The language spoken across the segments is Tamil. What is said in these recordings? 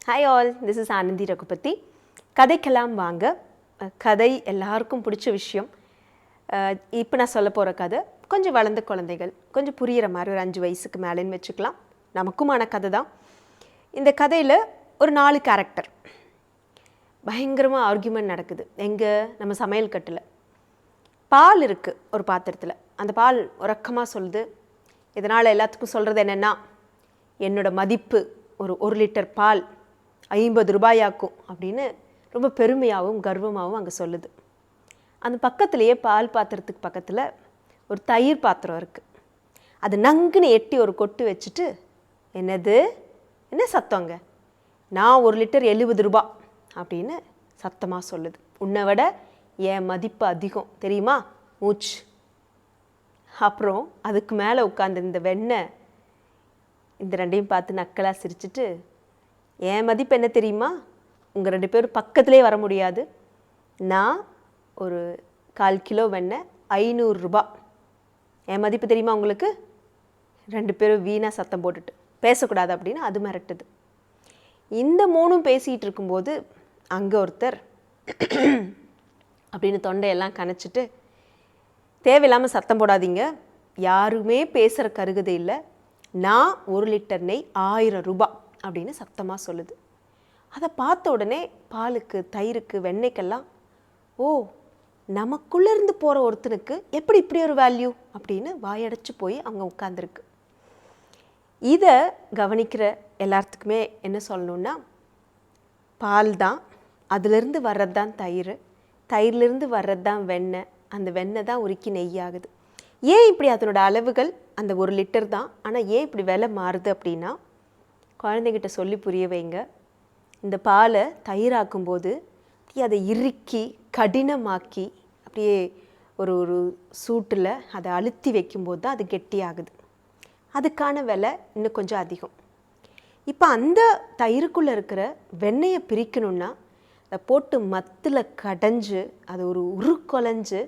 Hi all, this is Anandhi Raghupathi. கதைக்கெல்லாம் வாங்க. கதை எல்லாருக்கும் பிடிச்ச விஷயம். இப்போ நான் சொல்ல போகிற கதை கொஞ்சம் வளர்ந்த குழந்தைகள் கொஞ்சம் புரிகிற மாதிரி ஒரு 5 வயசுக்கு மேலேன்னு வச்சுக்கலாம். நமக்குமான கதை தான். இந்த கதையில் ஒரு 4 கேரக்டர். பயங்கரமாக ஆர்கியூமெண்ட் நடக்குது. எங்கே? நம்ம சமையல் கட்டில். பால் இருக்குது ஒரு பாத்திரத்தில். அந்த பால் உறக்கமாக சொல்லுது. இதனால் எல்லாத்துக்கும் சொல்கிறது என்னென்னா, என்னோடய மதிப்பு ஒரு லிட்டர் பால் 50 ரூபாயாக்கும் அப்படின்னு ரொம்ப பெருமையாகவும் கர்வமாகவும் அங்கே சொல்லுது. அந்த பக்கத்துலேயே பால் பாத்திரத்துக்கு பக்கத்தில் ஒரு தயிர் பாத்திரம் இருக்குது. அது நங்குன்னு எட்டி ஒரு கொட்டு வச்சுட்டு, என்ன சத்தங்க, நான் 1 லிட்டர் 70 ரூபா அப்படின்னு சத்தமாக சொல்லுது. உன்னை விட என் மதிப்பு அதிகம் தெரியுமா மூச்சு. அப்புறம் அதுக்கு மேலே உட்காந்து இந்த வெண்ணெய் இந்த ரெண்டையும் பார்த்து நக்கலாக சிரிச்சிட்டு, என் மதிப்பு என்ன தெரியுமா, உங்கள் 2 பேரும் பக்கத்துலேயே வர முடியாது, நான் ஒரு 1/4 கிலோ வெண்ணெய் 500 ரூபா, என் மதிப்பு தெரியுமா உங்களுக்கு. 2 பேரும் வீணாக சத்தம் போட்டுட்டு பேசக்கூடாது அப்படின்னு அது மிரட்டுது. இந்த 3ம் பேசிகிட்டு இருக்கும்போது அங்கே ஒருத்தர் அப்படின்னு தொண்டையெல்லாம் கனைச்சிட்டு, தேவையில்லாமல் சத்தம் போடாதீங்க, யாருமே பேசுகிற கருகதை இல்லை, நான் 1 லிட்டர் நெய் 1000 ரூபா அப்படின்னு சத்தமாக சொல்லுது. அதை பார்த்த உடனே பாலுக்கு தயிருக்கு வெண்ணெய்க்கெல்லாம், ஓ நமக்குள்ளேருந்து போகிற ஒருத்தனுக்கு எப்படி இப்படி ஒரு வேல்யூ அப்படின்னு வாயடைச்சு போய் அவங்க உட்காந்துருக்கு. இதை கவனிக்கிற எல்லாத்துக்குமே என்ன சொல்லணுன்னா, பால் தான், அதுலேருந்து வர்றது தான் தயிர், தயிர்லேருந்து வர்றது தான் வெண்ணெய், அந்த வெண்ணெய் தான் உருக்கி நெய்யாகுது. ஏன் இப்படி அதனோட அளவுகள் அந்த 1 லிட்டர் தான், ஆனால் ஏன் இப்படி விலை மாறுது அப்படின்னா, குழந்தைகிட்ட சொல்லி புரிய வைங்க. இந்த பாலை தயிராக்கும்போது அதை இறுக்கி கடினமாக்கி அப்படியே ஒரு சூட்டில் அதை அழுத்தி வைக்கும்போது தான் அது கெட்டியாகுது. அதுக்கான விலை இன்னும் கொஞ்சம் அதிகம். இப்போ அந்த தயிருக்குள்ளே இருக்கிற வெண்ணெயை பிரிக்கணுன்னா அதை போட்டு மத்தில் கடைஞ்சு அது ஒரு உருக்குலைஞ்சு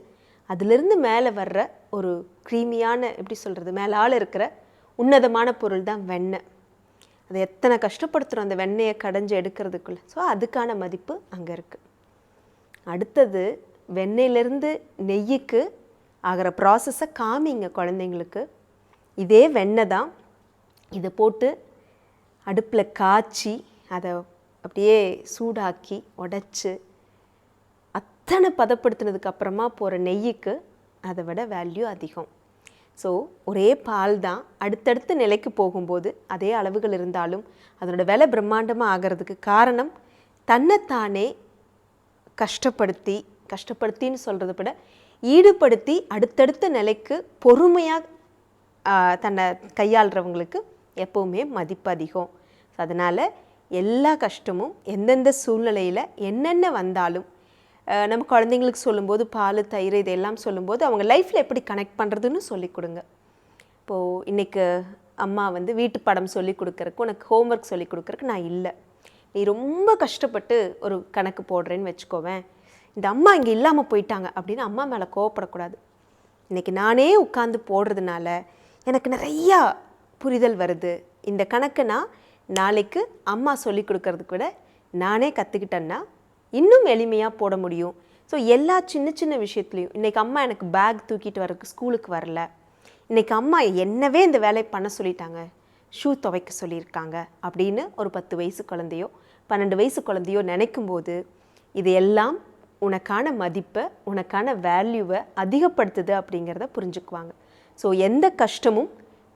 அதிலிருந்து மேலே வர்ற ஒரு க்ரீமியான, எப்படி சொல்கிறது, மேலால் இருக்கிற உன்னதமான பொருள் தான் வெண்ணெய். அதை எத்தனை கஷ்டப்படுத்துகிறோம் அந்த வெண்ணெயை கடைஞ்சி எடுக்கிறதுக்குள்ளே. ஸோ அதுக்கான மதிப்பு அங்கே இருக்குது. அடுத்தது வெண்ணெயிலேருந்து நெய்யுக்கு ஆகிற ப்ராசஸை காமிங்க குழந்தைங்களுக்கு. இதே வெண்ணெய் தான், இதை போட்டு அடுப்பில் காய்ச்சி அதை அப்படியே சூடாக்கி உடைச்சி அத்தனை பதப்படுத்தினதுக்கு அப்புறமா போகிற நெய்யுக்கு அதை விட வேல்யூ அதிகம். ஸோ ஒரே பால் தான் அடுத்தடுத்த நிலைக்கு போகும்போது அதே அளவுகள் இருந்தாலும் அதனோட விலை பிரம்மாண்டமாக ஆகிறதுக்கு காரணம் தன்னைத்தானே கஷ்டப்படுத்தின்னு சொல்கிறத விட ஈடுபடுத்தி அடுத்தடுத்த நிலைக்கு பொறுமையாக தன்னை கையாளுறவங்களுக்கு எப்போவுமே மதிப்பு அதிகம். அதனால் எல்லா கஷ்டமும் எந்தெந்த சூழ்நிலையில் என்னென்ன வந்தாலும் நம்ம குழந்தைங்களுக்கு சொல்லும்போது பால் தயிர் இதெல்லாம் சொல்லும்போது அவங்க லைஃப்பில் எப்படி கனெக்ட் பண்ணுறதுன்னு சொல்லி கொடுங்க. இப்போது இன்றைக்கு அம்மா வீட்டு படம் சொல்லி கொடுக்குறக்கு, உனக்கு ஹோம்ஒர்க் சொல்லி கொடுக்குறக்கு நான் இல்லை, நீ ரொம்ப கஷ்டப்பட்டு ஒரு கணக்கு போடுறேன்னு வச்சுக்கோவேன், இந்த அம்மா இங்கே இல்லாமல் போயிட்டாங்க அப்படின்னு அம்மா மேலே கோவப்படக்கூடாது. இன்றைக்கி நானே உட்காந்து போடுறதுனால எனக்கு நிறையா புரிதல் வருது, இந்த கணக்கு நான் நாளைக்கு அம்மா சொல்லி கொடுக்கறதுக்கு விட நானே கற்றுக்கிட்டேன்னா இன்னும் எளிமையாக போட முடியும். ஸோ எல்லா சின்ன சின்ன விஷயத்துலையும், இன்றைக்கி அம்மா எனக்கு பேக் தூக்கிட்டு வரக்கு ஸ்கூலுக்கு வரல, இன்றைக்கி அம்மா என்னவே இந்த வேலையை பண்ண சொல்லிட்டாங்க, ஷூ துவைக்க சொல்லியிருக்காங்க அப்படின்னு ஒரு 10 வயசு குழந்தையோ 12 வயசு குழந்தையோ நினைக்கும்போது இது எல்லாம் உனக்கான மதிப்பை, உனக்கான வேல்யூவை அதிகப்படுத்துது அப்படிங்கிறத புரிஞ்சுக்குவாங்க. ஸோ எந்த கஷ்டமும்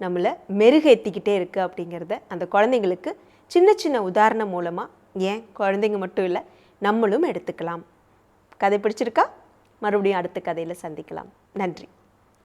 நம்மளை மெருகேற்றிக்கிட்டே இருக்குது அப்படிங்கிறத அந்த குழந்தைங்களுக்கு சின்ன சின்ன உதாரணம் மூலமாக, ஏன் குழந்தைங்க மட்டும் இல்லை நம்மளும் எடுத்துக்கலாம். கதை பிடிச்சிருக்கா? மறுபடியும் அடுத்த கதையில் சந்திக்கலாம். நன்றி.